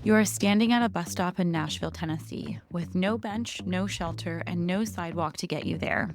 You are standing at a bus stop in Nashville, Tennessee, with no bench, no shelter, and no sidewalk to get you there.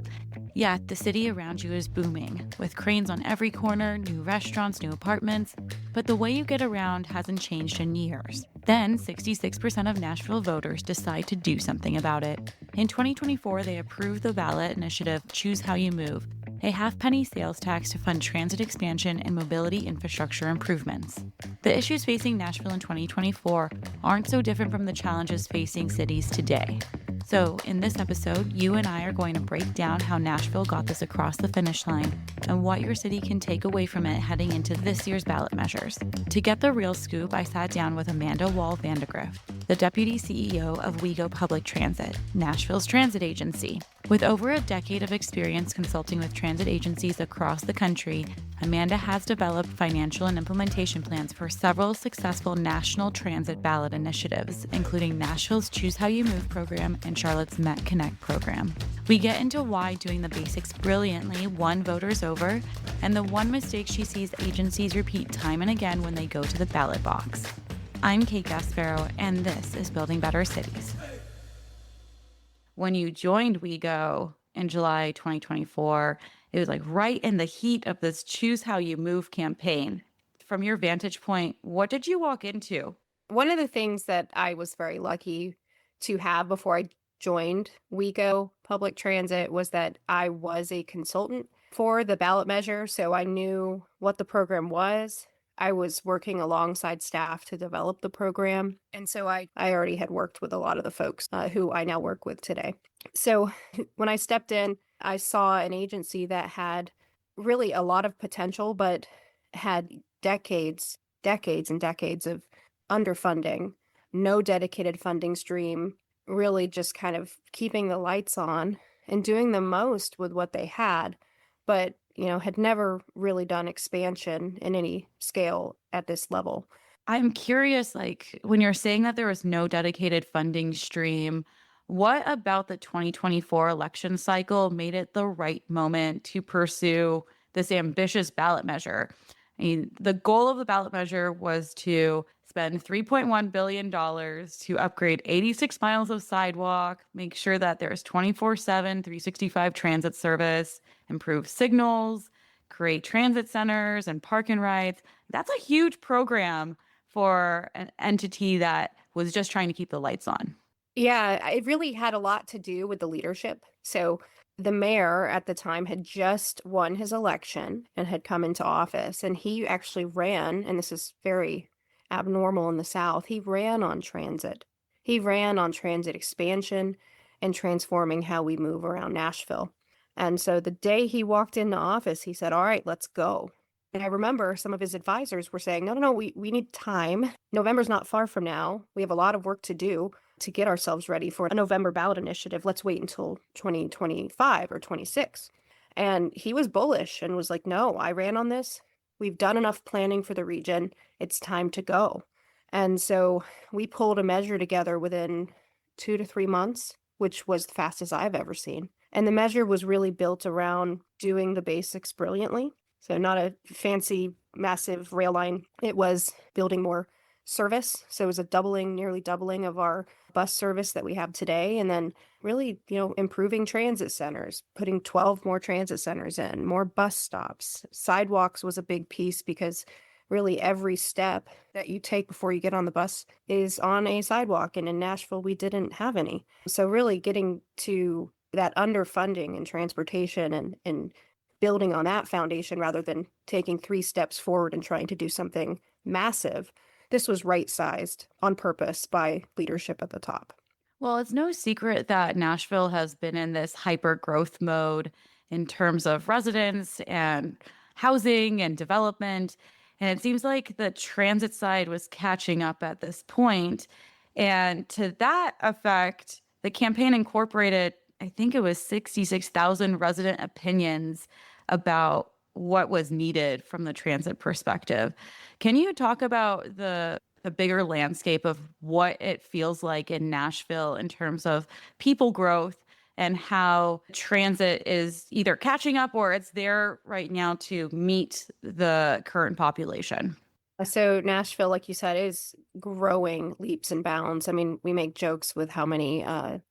Yet, the city around you is booming, with cranes on every corner, new restaurants, new apartments, but the way you get around hasn't changed in years. Then, 66% of Nashville voters decide to do something about it. In 2024, they approved the ballot initiative Choose How You Move, a half-penny sales tax to fund transit expansion and mobility infrastructure improvements. The issues facing Nashville in 2024 aren't so different from the challenges facing cities today. So, in this episode, you and I are going to break down how Nashville got this across the finish line and what your city can take away from it heading into this year's ballot measures. To get the real scoop, I sat down with Amanda Wall Vandegrift, the Deputy CEO of WeGo Public Transit, Nashville's transit agency. With over a decade of experience consulting with transit agencies across the country, Amanda has developed financial and implementation plans for several successful national transit ballot initiatives, including Nashville's Choose How You Move program and Charlotte's Met Connect program. We get into why doing the basics brilliantly won voters over, and the one mistake she sees agencies repeat time and again when they go to the ballot box. I'm Kate Gasparo, and this is Building Better Cities. When you joined WeGo in July 2024, it was like right in the heat of this Choose How You Move campaign. From your vantage point, what did you walk into? One of the things that I was very lucky to have before I joined WeGo Public Transit was that I was a consultant for the ballot measure, so I knew what the program was. I was working alongside staff to develop the program, and so I already had worked with a lot of the folks who I now work with today. So when I stepped in, I saw an agency that had really a lot of potential, but had decades and decades of underfunding, no dedicated funding stream, really just kind of keeping the lights on and doing the most with what they had, but had never really done expansion in any scale at this level. I'm curious, when you're saying that there was no dedicated funding stream, what about the 2024 election cycle made it the right moment to pursue this ambitious ballot measure? I mean, the goal of the ballot measure was to spend $3.1 billion to upgrade 86 miles of sidewalk, make sure that there's 24/7, 365 transit service, improve signals, create transit centers and park and rides. That's a huge program for an entity that was just trying to keep the lights on. Yeah, it really had a lot to do with the leadership. So the mayor at the time had just won his election and had come into office, and he actually ran, and this is very abnormal in the South, he ran on transit. He ran on transit expansion and transforming how we move around Nashville. And so the day he walked into office, he said, "All right, let's go." And I remember some of his advisors were saying, no, we need time. November's not far from now. We have a lot of work to do to get ourselves ready for a November ballot initiative. Let's wait until 2025 or 26. And he was bullish and was like, no, I ran on this. We've done enough planning for the region. It's time to go. And so we pulled a measure together within 2 to 3 months, which was the fastest I've ever seen. And the measure was really built around doing the basics brilliantly. So not a fancy, massive rail line. It was building more service. So it was a nearly doubling of our bus service that we have today. And then really, improving transit centers, putting 12 more transit centers in, more bus stops. Sidewalks was a big piece because really every step that you take before you get on the bus is on a sidewalk. And in Nashville, we didn't have any. So really getting to that underfunding in transportation and building on that foundation rather than taking 3 steps forward and trying to do something massive. This was right-sized on purpose by leadership at the top. Well, it's no secret that Nashville has been in this hyper growth mode in terms of residents and housing and development. And it seems like the transit side was catching up at this point. And to that effect, the campaign incorporated, I think it was 66,000 resident opinions about what was needed from the transit perspective. Can you talk about the bigger landscape of what it feels like in Nashville in terms of people growth and how transit is either catching up or it's there right now to meet the current population? So Nashville, like you said, is growing leaps and bounds. I mean, we make jokes with how many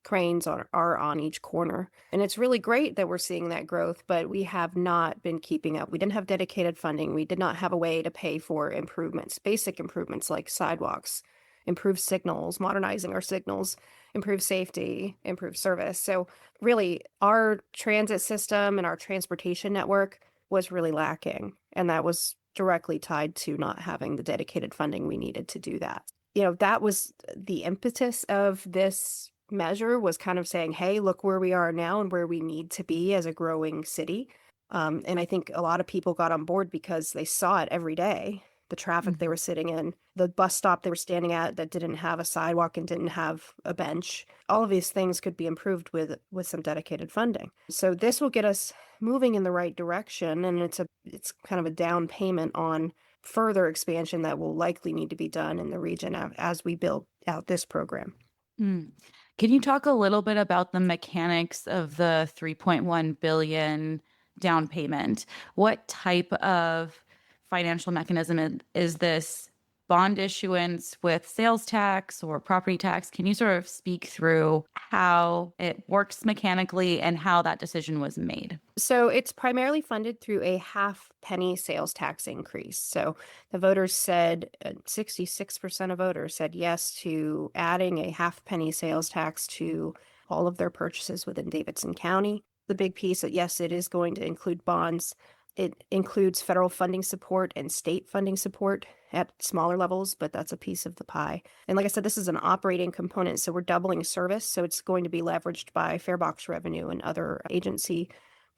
cranes are on each corner. And it's really great that we're seeing that growth, but we have not been keeping up. We didn't have dedicated funding. We did not have a way to pay for improvements, basic improvements like sidewalks, improve signals, modernizing our signals, improve safety, improve service. So really, our transit system and our transportation network was really lacking. And that was directly tied to not having the dedicated funding we needed to do that. That was the impetus of this measure, was kind of saying, hey, look where we are now and where we need to be as a growing city. And I think a lot of people got on board because they saw it every day, the traffic they were sitting in, the bus stop they were standing at that didn't have a sidewalk and didn't have a bench. All of these things could be improved with some dedicated funding. So this will get us moving in the right direction, and it's kind of a down payment on further expansion that will likely need to be done in the region as we build out this program. Mm. Can you talk a little bit about the mechanics of the 3.1 billion down payment? What type of financial mechanism is this? Bond issuance with sales tax or property tax? Can you sort of speak through how it works mechanically and how that decision was made? So it's primarily funded through a half penny sales tax increase. So the voters said 66% of voters said yes to adding a half penny sales tax to all of their purchases within Davidson County. The big piece that yes, it is going to include bonds. It includes federal funding support and state funding support at smaller levels, but that's a piece of the pie. And like I said, this is an operating component, so we're doubling service. So it's going to be leveraged by farebox revenue and other agency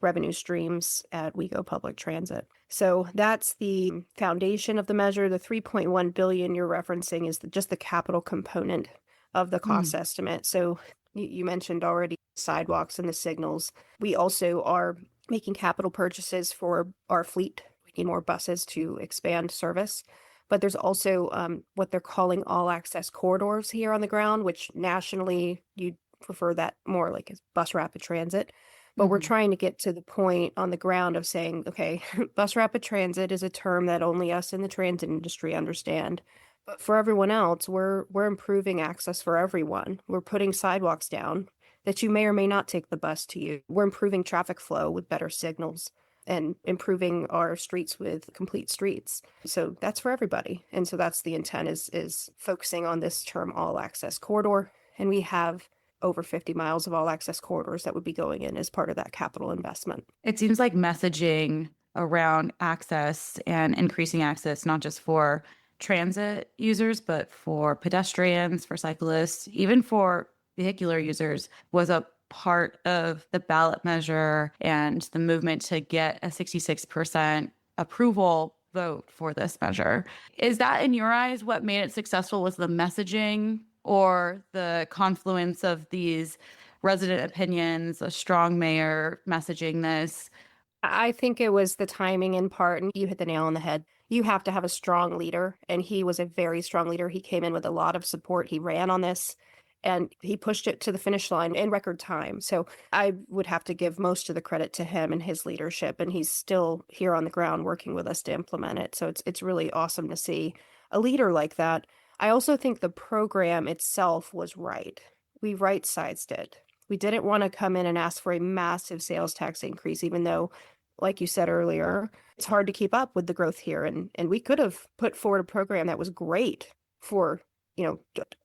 revenue streams at WeGo Public Transit. So that's the foundation of the measure. The 3.1 billion you're referencing is just the capital component of the cost estimate. So you mentioned already sidewalks and the signals. We also are making capital purchases for our fleet. We need more buses to expand service. But there's also what they're calling all access corridors here on the ground, which nationally you'd prefer that more like as bus rapid transit. But we're trying to get to the point on the ground of saying, okay, bus rapid transit is a term that only us in the transit industry understand. But for everyone else, we're improving access for everyone. We're putting sidewalks down that you may or may not take the bus to you. We're improving traffic flow with better signals and improving our streets with complete streets. So that's for everybody. And so that's the intent is focusing on this term all access corridor. And we have over 50 miles of all access corridors that would be going in as part of that capital investment. It seems like messaging around access and increasing access, not just for transit users, but for pedestrians, for cyclists, even for vehicular users, was a part of the ballot measure and the movement to get a 66% approval vote for this measure. Is that, in your eyes, what made it successful? Was the messaging or the confluence of these resident opinions, a strong mayor messaging this? I think it was the timing in part, and you hit the nail on the head. You have to have a strong leader, and he was a very strong leader. He came in with a lot of support. He ran on this, and he pushed it to the finish line in record time. So I would have to give most of the credit to him and his leadership, and he's still here on the ground working with us to implement it. So it's really awesome to see a leader like that. I also think the program itself was right. We right-sized it. We didn't want to come in and ask for a massive sales tax increase, even though, like you said earlier, it's hard to keep up with the growth here. And we could have put forward a program that was great for,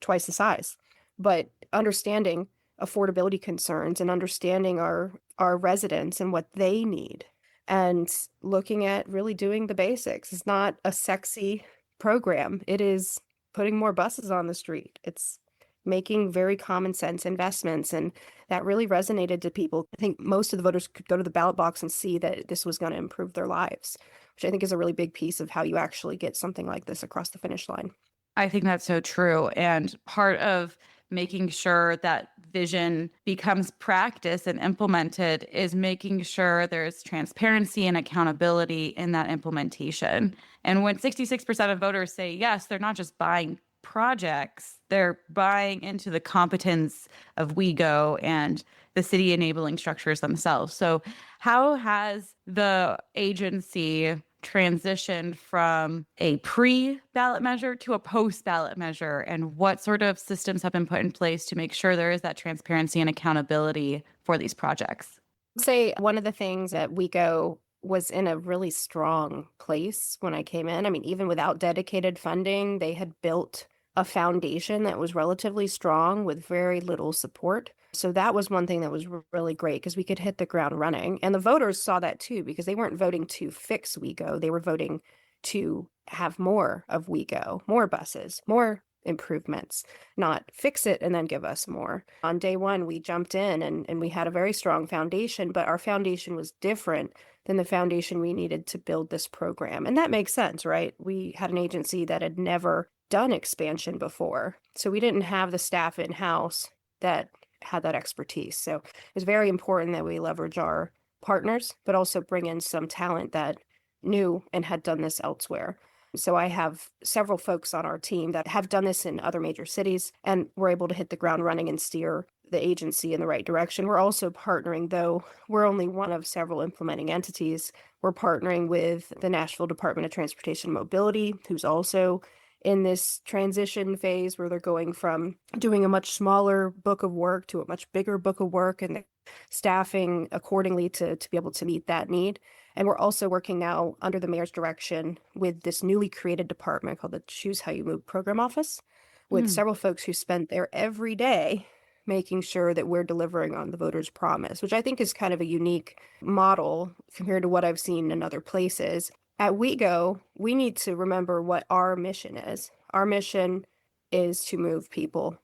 twice the size. But understanding affordability concerns and understanding our residents and what they need and looking at really doing the basics. It's not a sexy program. It is putting more buses on the street. It's making very common sense investments. And that really resonated to people. I think most of the voters could go to the ballot box and see that this was going to improve their lives, which I think is a really big piece of how you actually get something like this across the finish line. I think that's so true. And part of making sure that vision becomes practice and implemented is making sure there's transparency and accountability in that implementation. And when 66% of voters say yes, they're not just buying projects, they're buying into the competence of WeGo and the city enabling structures themselves. So how has the agency transitioned from a pre-ballot measure to a post-ballot measure, and what sort of systems have been put in place to make sure there is that transparency and accountability for these projects? Say one of the things that WeGo was in a really strong place when I came in. I mean, even without dedicated funding, they had built a foundation that was relatively strong with very little support. So that was one thing that was really great because we could hit the ground running. And the voters saw that too, because they weren't voting to fix WeGo. They were voting to have more of WeGo, more buses, more improvements, not fix it and then give us more. On day one, we jumped in and we had a very strong foundation, but our foundation was different than the foundation we needed to build this program. And that makes sense, right? We had an agency that had never done expansion before. So we didn't have the staff in-house that had that expertise. So it's very important that we leverage our partners, but also bring in some talent that knew and had done this elsewhere. So I have several folks on our team that have done this in other major cities, and we're able to hit the ground running and steer the agency in the right direction. We're also partnering, though we're only one of several implementing entities. We're partnering with the Nashville Department of Transportation and Mobility, who's also in this transition phase where they're going from doing a much smaller book of work to a much bigger book of work, and staffing accordingly to be able to meet that need. And we're also working now under the mayor's direction with this newly created department called the Choose How You Move Program Office, with several folks who spend there every day making sure that we're delivering on the voters' promise, which I think is kind of a unique model compared to what I've seen in other places. At WeGo, we need to remember what our mission is. Our mission is to move people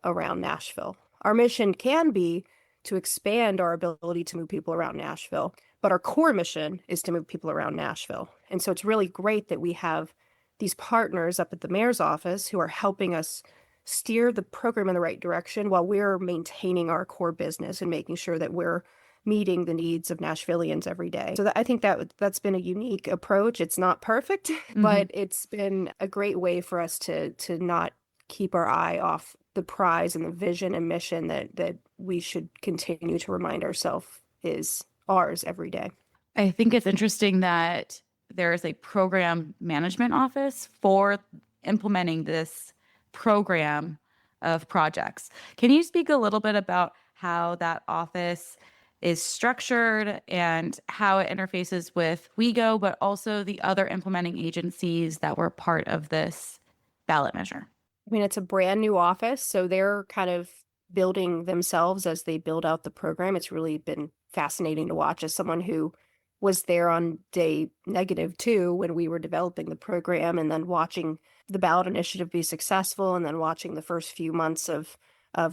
around Nashville. Our mission can be to expand our ability to move people around Nashville, but our core mission is to move people around Nashville. And so it's really great that we have these partners up at the mayor's office who are helping us steer the program in the right direction while we're maintaining our core business and making sure that we're meeting the needs of Nashvillians every day. So I think that's been a unique approach. It's not perfect, but it's been a great way for us to not keep our eye off the prize and the vision and mission that we should continue to remind ourselves is ours every day. I think it's interesting that there is a program management office for implementing this program of projects. Can you speak a little bit about how that office is structured and how it interfaces with WeGo, but also the other implementing agencies that were part of this ballot measure? I mean, it's a brand new office, so they're kind of building themselves as they build out the program. It's really been fascinating to watch as someone who was there on day -2 when we were developing the program, and then watching the ballot initiative be successful, and then watching the first few months of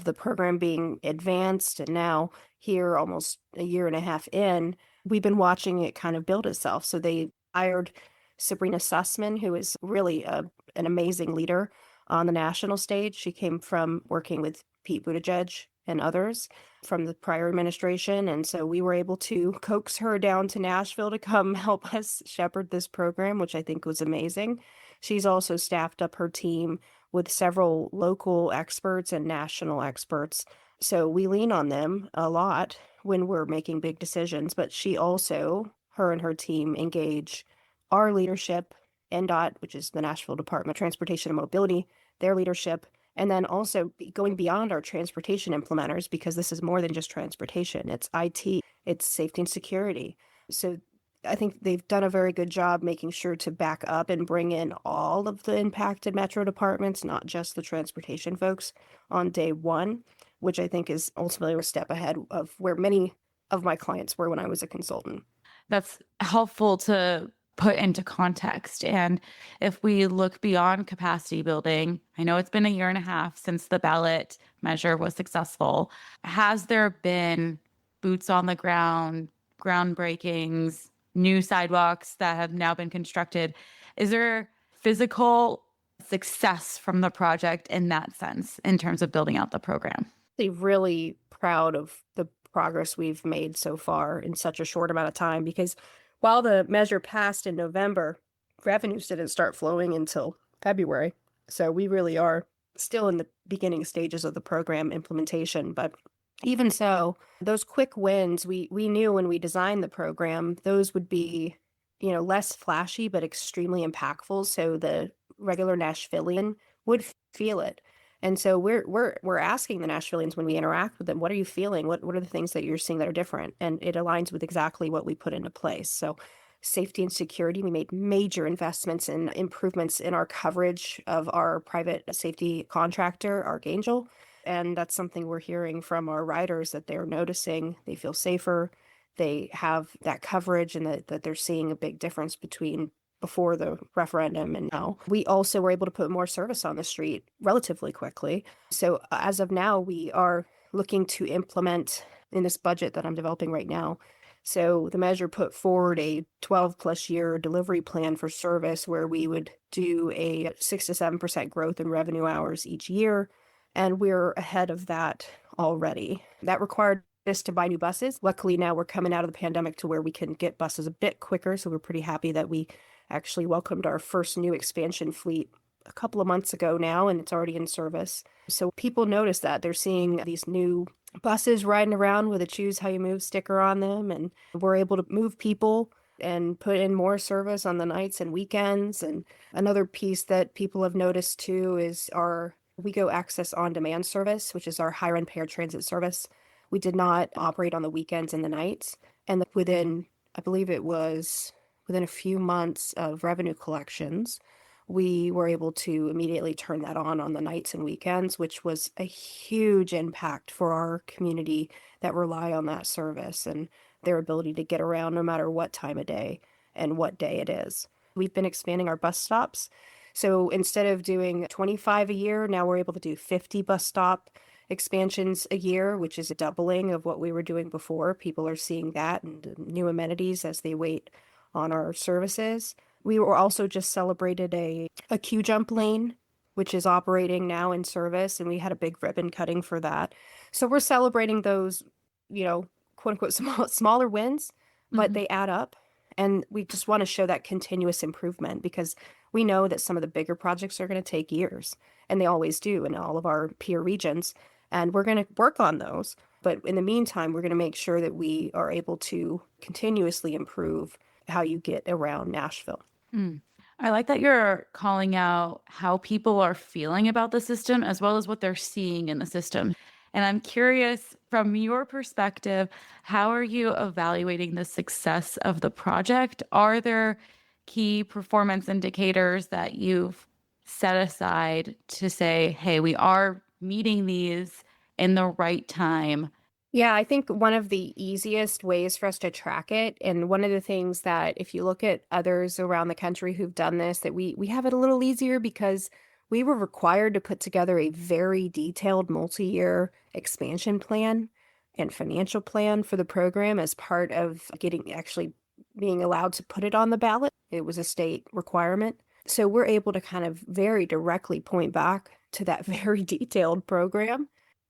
the program being advanced. And now here, almost a year and a half in, we've been watching it kind of build itself. So they hired Sabrina Sussman, who is really an amazing leader on the national stage. She came from working with Pete Buttigieg and others from the prior administration. And so we were able to coax her down to Nashville to come help us shepherd this program, which I think was amazing. She's also staffed up her team with several local experts and national experts. So we lean on them a lot when we're making big decisions. But she also, her and her team, engage our leadership, NDOT, which is the Nashville Department of Transportation and Mobility, their leadership, and then also going beyond our transportation implementers, because this is more than just transportation. It's IT, it's safety and security. So I think they've done a very good job making sure to back up and bring in all of the impacted metro departments, not just the transportation folks on day one, which I think is ultimately a step ahead of where many of my clients were when I was a consultant. That's helpful to put into context. And if we look beyond capacity building, I know it's been a year and a half since the ballot measure was successful. Has there been boots on the ground, groundbreakings, new sidewalks that have now been constructed? Is there physical success from the project in that sense, in terms of building out the program? I'm really proud of the progress we've made so far in such a short amount of time, because while the measure passed in November, revenues didn't start flowing until February. So we really are still in the beginning stages of the program implementation. But even so, those quick wins, we knew when we designed the program, those would be less flashy, but extremely impactful. So the regular Nashvilleian would feel it. And so we're asking the Nashvillians when we interact with them, what are you feeling? What are the things that you're seeing that are different? And it aligns with exactly what we put into place. So safety and security, we made major investments and improvements in our coverage of our private safety contractor, Archangel. And that's something we're hearing from our riders that they're noticing. They feel safer. They have that coverage and that they're seeing a big difference between before the referendum and now. We also were able to put more service on the street relatively quickly. So as of now, we are looking to implement in this budget that I'm developing right now. So the measure put forward a 12 plus year delivery plan for service where we would do a 6 to 7% growth in revenue hours each year. And we're ahead of that already. That required us to buy new buses. Luckily, now we're coming out of the pandemic to where we can get buses a bit quicker. So we're pretty happy that we actually welcomed our first new expansion fleet a couple of months ago now, and it's already in service. So people notice that they're seeing these new buses riding around with a Choose How You Move sticker on them, and we're able to move people and put in more service on the nights and weekends. And another piece that people have noticed too is our WeGo Access on-demand service, which is our higher-end paratransit service. We did not operate on the weekends and the nights. And within, I believe it was within a few months of revenue collections, we were able to immediately turn that on the nights and weekends, which was a huge impact for our community that rely on that service and their ability to get around no matter what time of day and what day it is. We've been expanding our bus stops. So instead of doing 25 a year, now we're able to do 50 bus stop expansions a year, which is a doubling of what we were doing before. People are seeing that and new amenities as they wait on our services. We were also just celebrated a queue jump lane, which is operating now in service, and we had a big ribbon cutting for that. So we're celebrating those, quote unquote, smaller wins, but they add up. And we just want to show that continuous improvement because we know that some of the bigger projects are going to take years, and they always do in all of our peer regions. And we're going to work on those. But in the meantime, we're going to make sure that we are able to continuously improve how you get around Nashville. I like that you're calling out how people are feeling about the system as well as what they're seeing in the system. And I'm curious, from your perspective, how are you evaluating the success of the project? Are there key performance indicators that you've set aside to say, hey, we are meeting these in the right time? Yeah, I think one of the easiest ways for us to track it, and one of the things that if you look at others around the country who've done this, that we have it a little easier because we were required to put together a very detailed multi-year expansion plan and financial plan for the program as part of actually being allowed to put it on the ballot. It was a state requirement. So we're able to kind of very directly point back to that very detailed program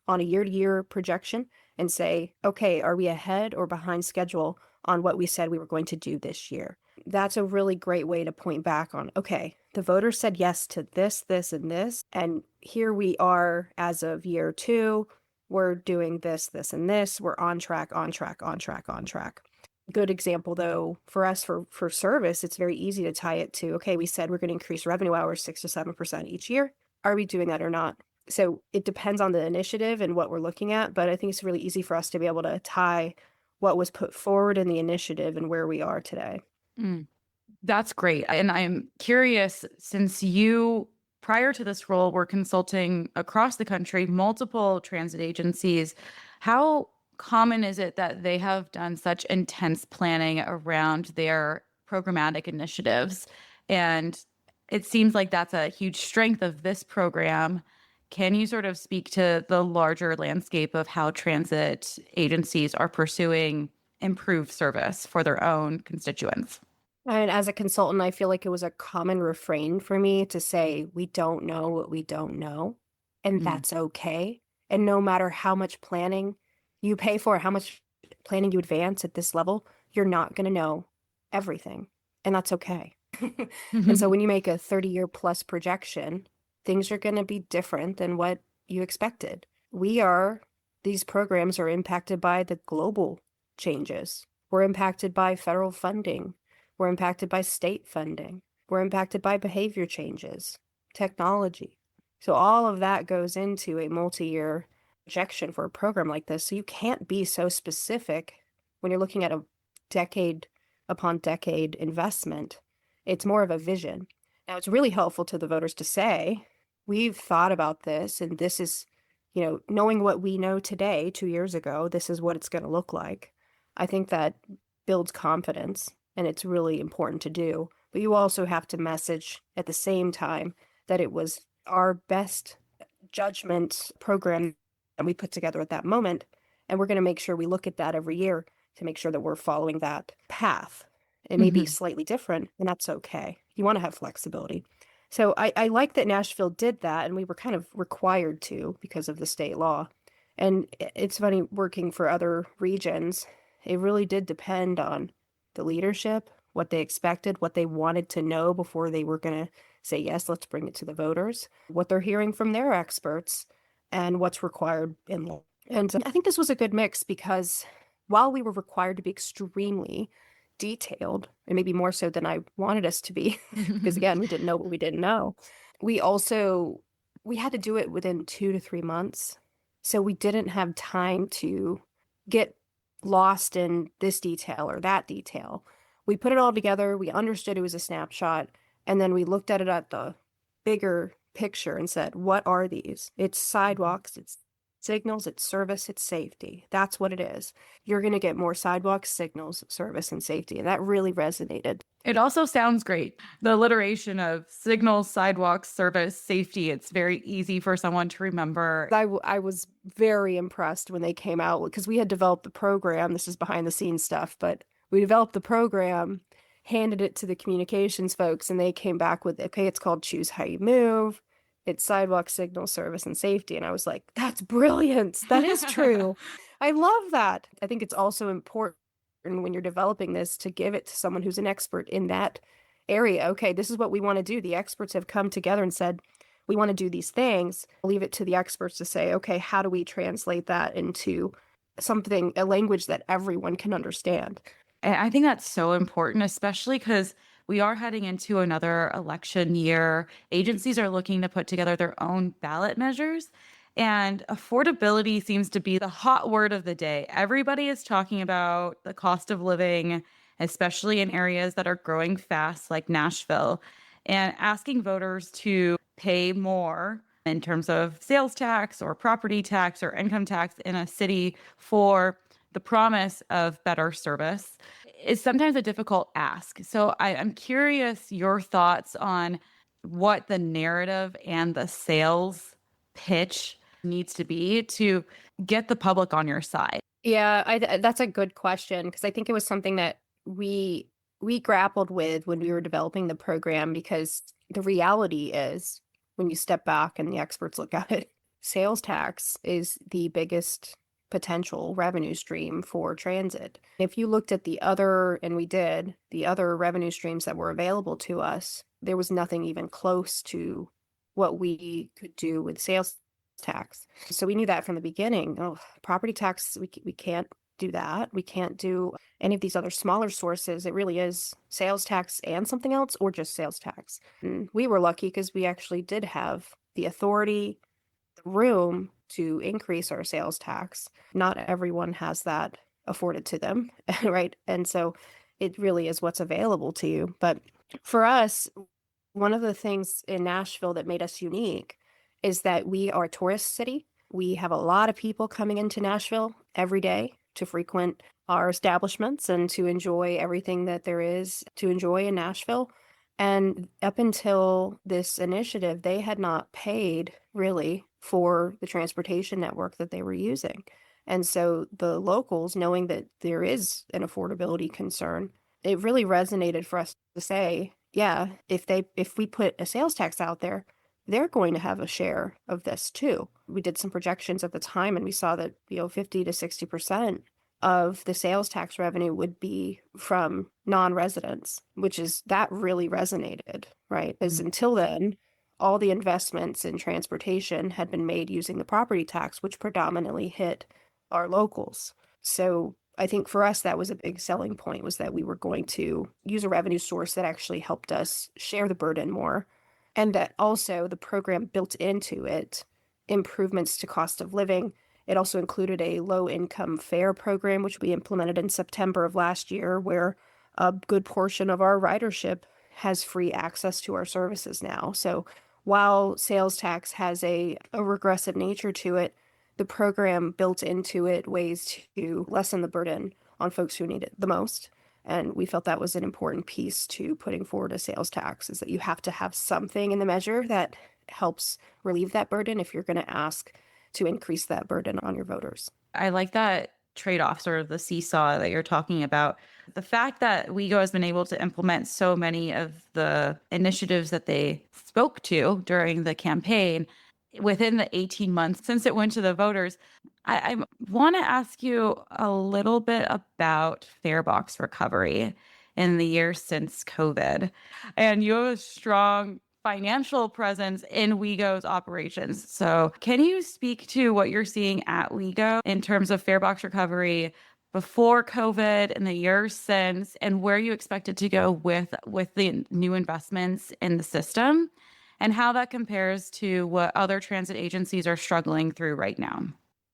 on a year-to-year projection and say, okay, are we ahead or behind schedule on what we said we were going to do this year? That's a really great way to point back on, okay, the voters said yes to this, this, and this, and here we are as of year 2, we're doing this, this, and this, we're on track, on track, on track, on track. Good example, though, for us for service, it's very easy to tie it to, okay, we said we're going to increase revenue hours 6 to 7% each year. Are we doing that or not? So it depends on the initiative and what we're looking at, but I think it's really easy for us to be able to tie what was put forward in the initiative and where we are today. That's great. And I'm curious, since you, prior to this role, were consulting across the country, multiple transit agencies, how common is it that they have done such intense planning around their programmatic initiatives? And it seems like that's a huge strength of this program. Can you sort of speak to the larger landscape of how transit agencies are pursuing improved service for their own constituents? And as a consultant, I feel like it was a common refrain for me to say, we don't know what we don't know, and that's okay. And no matter how much planning you pay for, how much planning you advance at this level, you're not going to know everything, and that's okay. And so when you make a 30-year plus projection, things are going to be different than what you expected. These programs are impacted by the global changes. We're impacted by federal funding. We're impacted by state funding. We're impacted by behavior changes, technology. So all of that goes into a multi-year projection for a program like this. So you can't be so specific when you're looking at a decade upon decade investment. It's more of a vision. Now, it's really helpful to the voters to say, we've thought about this, and this is, knowing what we know today, 2 years ago, this is what it's going to look like. I think that builds confidence, and it's really important to do. But you also have to message at the same time that it was our best judgment program that we put together at that moment. And we're going to make sure we look at that every year to make sure that we're following that path. It may be slightly different, and that's okay. You want to have flexibility. So I like that Nashville did that, and we were kind of required to because of the state law. And it's funny, working for other regions, it really did depend on the leadership, what they expected, what they wanted to know before they were going to say, yes, let's bring it to the voters, what they're hearing from their experts, and what's required in law. And I think this was a good mix because while we were required to be extremely detailed, and maybe more so than I wanted us to be, because again, we didn't know what we didn't know, we had to do it within 2 to 3 months. So we didn't have time to get lost in this detail or that detail. We put it all together. We understood it was a snapshot. And then we looked at it at the bigger picture and said, what are these? It's sidewalks, it's signals, it's service, it's safety. That's what it is. You're going to get more sidewalks, signals, service, and safety. And that really resonated. It also sounds great. The alliteration of signals, sidewalks, service, safety. It's very easy for someone to remember. I was very impressed when they came out because we had developed the program. This is behind the scenes stuff, but we developed the program, handed it to the communications folks, and they came back with, okay, it's called Choose How You Move. It's sidewalk, signal, service, and safety. And I was like, that's brilliant. That is true. I love that. I think it's also important when you're developing this to give it to someone who's an expert in that area. Okay, this is what we want to do. The experts have come together and said, we want to do these things. Leave it to the experts to say, okay, how do we translate that into something, a language that everyone can understand? And I think that's so important, especially because we are heading into another election year. Agencies are looking to put together their own ballot measures, and affordability seems to be the hot word of the day. Everybody is talking about the cost of living, especially in areas that are growing fast, like Nashville, and asking voters to pay more in terms of sales tax or property tax or income tax in a city for the promise of better service is sometimes a difficult ask. So I'm curious your thoughts on what the narrative and the sales pitch needs to be to get the public on your side. Yeah, that's a good question because I think it was something that we grappled with when we were developing the program, because the reality is when you step back and the experts look at it, sales tax is the biggest potential revenue stream for transit. If you looked at the other revenue streams that were available to us, there was nothing even close to what we could do with sales tax. So we knew that from the beginning. Oh, property tax, we can't do that. We can't do any of these other smaller sources. It really is sales tax and something else, or just sales tax. And we were lucky because we actually did have the authority, the room to increase our sales tax. Not everyone has that afforded to them, right? And so it really is what's available to you. But for us, one of the things in Nashville that made us unique is that we are a tourist city. We have a lot of people coming into Nashville every day to frequent our establishments and to enjoy everything that there is to enjoy in Nashville. And up until this initiative, they had not paid really for the transportation network that they were using. And so the locals, knowing that there is an affordability concern, it really resonated for us to say, yeah, if we put a sales tax out there, they're going to have a share of this too. We did some projections at the time and we saw that 50 to 60% of the sales tax revenue would be from non-residents, that really resonated, right? Because until then, all the investments in transportation had been made using the property tax, which predominantly hit our locals. So I think for us, that was a big selling point, was that we were going to use a revenue source that actually helped us share the burden more. And that also the program built into it improvements to cost of living. It also included a low income fare program, which we implemented in September of last year, where a good portion of our ridership has free access to our services now. So while sales tax has a regressive nature to it, the program built into it ways to lessen the burden on folks who need it the most. And we felt that was an important piece to putting forward a sales tax, is that you have to have something in the measure that helps relieve that burden if you're going to ask to increase that burden on your voters. I like that trade-off, sort of the seesaw that you're talking about. The fact that WeGo has been able to implement so many of the initiatives that they spoke to during the campaign within the 18 months since it went to the voters. I want to ask you a little bit about fare box recovery in the years since COVID. And you have a strong financial presence in WeGo's operations. So can you speak to what you're seeing at WeGo in terms of fare box recovery before COVID and the years since, and where you expect it to go with the new investments in the system, and how that compares to what other transit agencies are struggling through right now?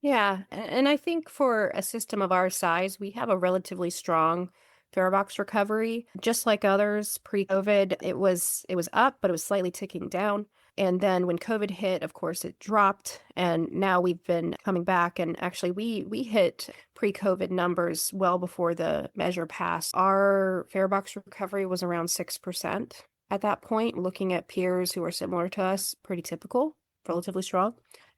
Yeah, and I think for a system of our size, we have a relatively strong fare box recovery. Just like others pre-COVID, it was up, but it was slightly ticking down. And then when COVID hit, of course, it dropped, and now we've been coming back. And actually, we hit pre-COVID numbers well before the measure passed. Our fare box recovery was around 6% at that point. Looking at peers who are similar to us, pretty typical, relatively strong.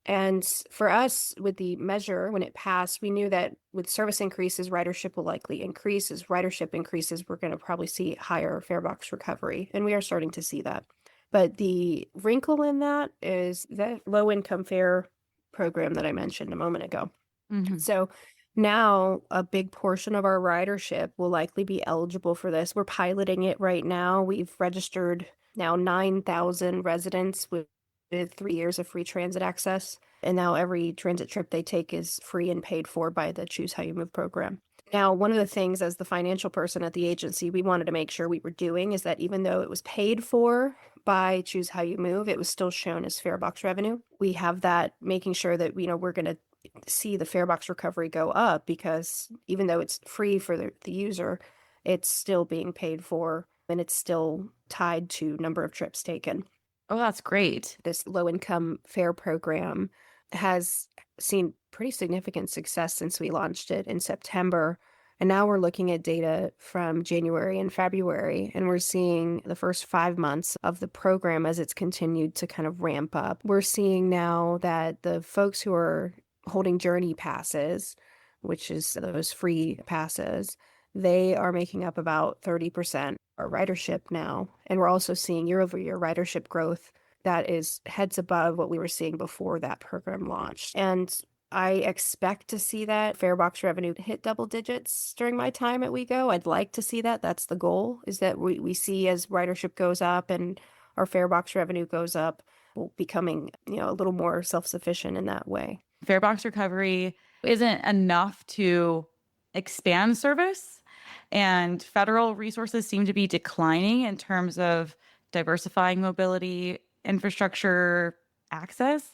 And for us, with the measure, when it passed, we knew that with service increases, ridership will likely increase. As ridership increases, we're going to probably see higher fare box recovery. And we are starting to see that. But the wrinkle in that is that low income fare program that I mentioned a moment ago. Mhm. So now a big portion of our ridership will likely be eligible for this. We're piloting it right now. We've registered now 9,000 residents with 3 years of free transit access. And now every transit trip they take is free and paid for by the Choose How You Move program. Now, one of the things as the financial person at the agency we wanted to make sure we were doing is that even though it was paid for by Choose How You Move, it was still shown as fare box revenue. We have that, making sure that we're going to see the fare box recovery go up, because even though it's free for the user, it's still being paid for, and it's still tied to number of trips taken. Oh, that's great. This low income fare program has seen pretty significant success since we launched it in September. And now we're looking at data from January and February, and we're seeing the first 5 months of the program as it's continued to kind of ramp up. We're seeing now that the folks who are holding journey passes, which is those free passes, they are making up about 30% of our ridership now. And we're also seeing year-over-year ridership growth that is heads above what we were seeing before that program launched. And I expect to see that fare box revenue hit double digits during my time at WeGo. I'd like to see that. That's the goal, is that we see as ridership goes up and our fare box revenue goes up, we're becoming, a little more self-sufficient in that way. Fare box recovery isn't enough to expand service, and federal resources seem to be declining in terms of diversifying mobility infrastructure access.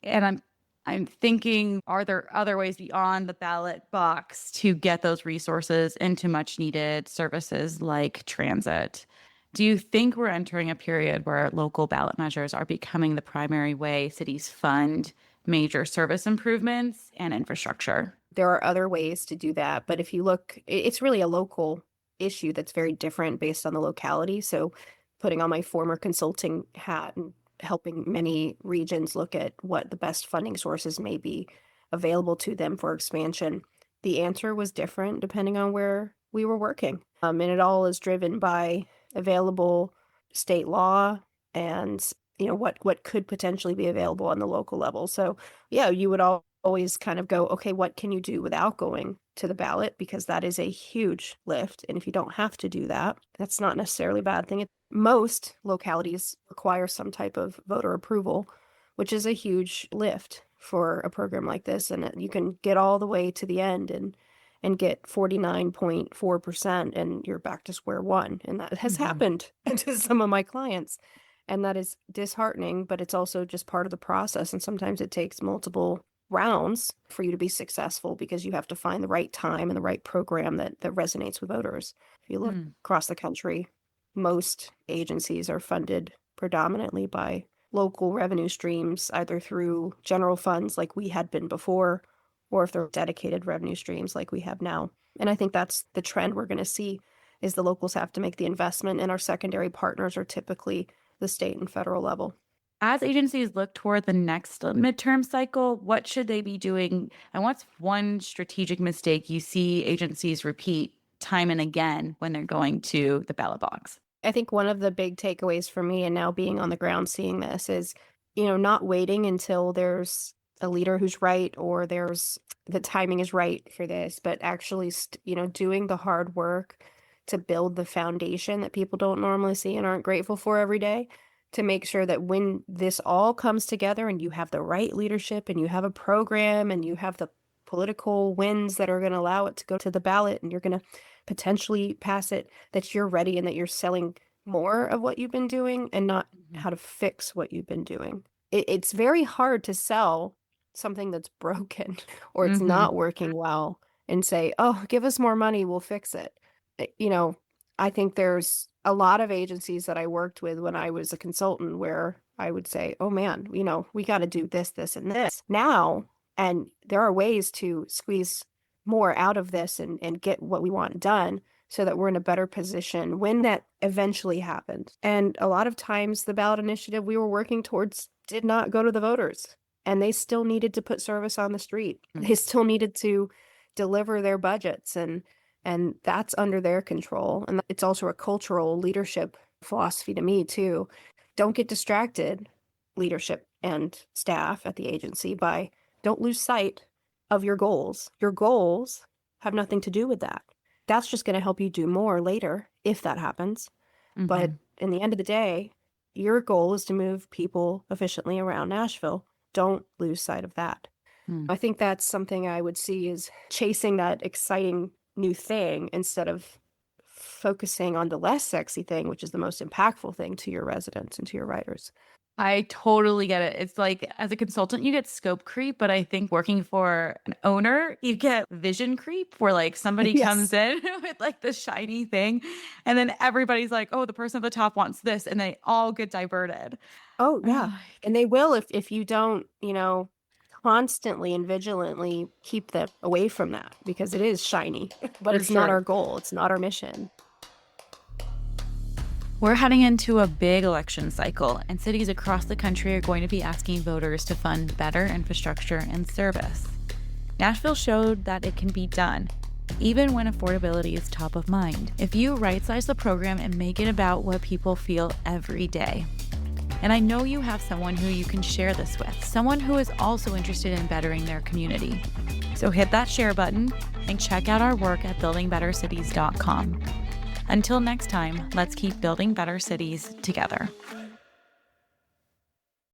And I'm thinking, are there other ways beyond the ballot box to get those resources into much needed services like transit? Do you think we're entering a period where local ballot measures are becoming the primary way cities fund major service improvements and infrastructure? There are other ways to do that, but if you look, it's really a local issue that's very different based on the locality. So putting on my former consulting hat and helping many regions look at what the best funding sources may be available to them for expansion, the answer was different depending on where we were working. And it all is driven by available state law and what could potentially be available on the local level. So yeah, you would always kind of go, okay, what can you do without going to the ballot? Because that is a huge lift. And if you don't have to do that, that's not necessarily a bad thing. Most localities require some type of voter approval, which is a huge lift for a program like this. And you can get all the way to the end and and get 49.4%, and you're back to square one. And that has happened to some of my clients. And that is disheartening, but it's also just part of the process. And sometimes it takes multiple rounds for you to be successful because you have to find the right time and the right program that resonates with voters. If you look across the country, most agencies are funded predominantly by local revenue streams, either through general funds like we had been before, or if they're dedicated revenue streams like we have now. And I think that's the trend we're going to see, is the locals have to make the investment, and our secondary partners are typically the state and federal level. As agencies look toward the next midterm cycle, what should they be doing? And what's one strategic mistake you see agencies repeat time and again when they're going to the ballot box? I think one of the big takeaways for me, and now being on the ground seeing this, is, not waiting until there's a leader who's right, or there's the timing is right for this, but actually, doing the hard work to build the foundation that people don't normally see and aren't grateful for every day, to make sure that when this all comes together and you have the right leadership and you have a program and you have the political wins that are going to allow it to go to the ballot and you're going to potentially pass it, that you're ready and that you're selling more of what you've been doing and not how to fix what you've been doing. It's very hard to sell something that's broken or it's not working well and say, oh, give us more money, we'll fix it. I think there's a lot of agencies that I worked with when I was a consultant where I would say, oh man, we got to do this, this, and this now. And there are ways to squeeze more out of this and get what we want done so that we're in a better position when that eventually happened. And a lot of times the ballot initiative we were working towards did not go to the voters, and they still needed to put service on the street. They still needed to deliver their budgets, and that's under their control. And it's also a cultural leadership philosophy to me too. Don't get distracted, leadership and staff at the agency, don't lose sight of your goals. Your goals have nothing to do with that. That's just going to help you do more later if that happens. But in the end of the day, your goal is to move people efficiently around Nashville. Don't lose sight of that. I think that's something I would see, is chasing that exciting new thing instead of focusing on the less sexy thing, which is the most impactful thing to your residents and to your riders. I totally get it. It's like, as a consultant, you get scope creep, but I think working for an owner, you get vision creep, where like somebody comes in with like the shiny thing, and then everybody's like, oh, the person at the top wants this, and they all get diverted. Oh, yeah. And they will if you don't, constantly and vigilantly keep them away from that, because it is shiny, but it's not our goal. It's not our mission. We're heading into a big election cycle, and cities across the country are going to be asking voters to fund better infrastructure and service. Nashville showed that it can be done, even when affordability is top of mind, if you right-size the program and make it about what people feel every day. And I know you have someone who you can share this with, someone who is also interested in bettering their community. So hit that share button and check out our work at buildingbettercities.com. Until next time, let's keep building better cities together.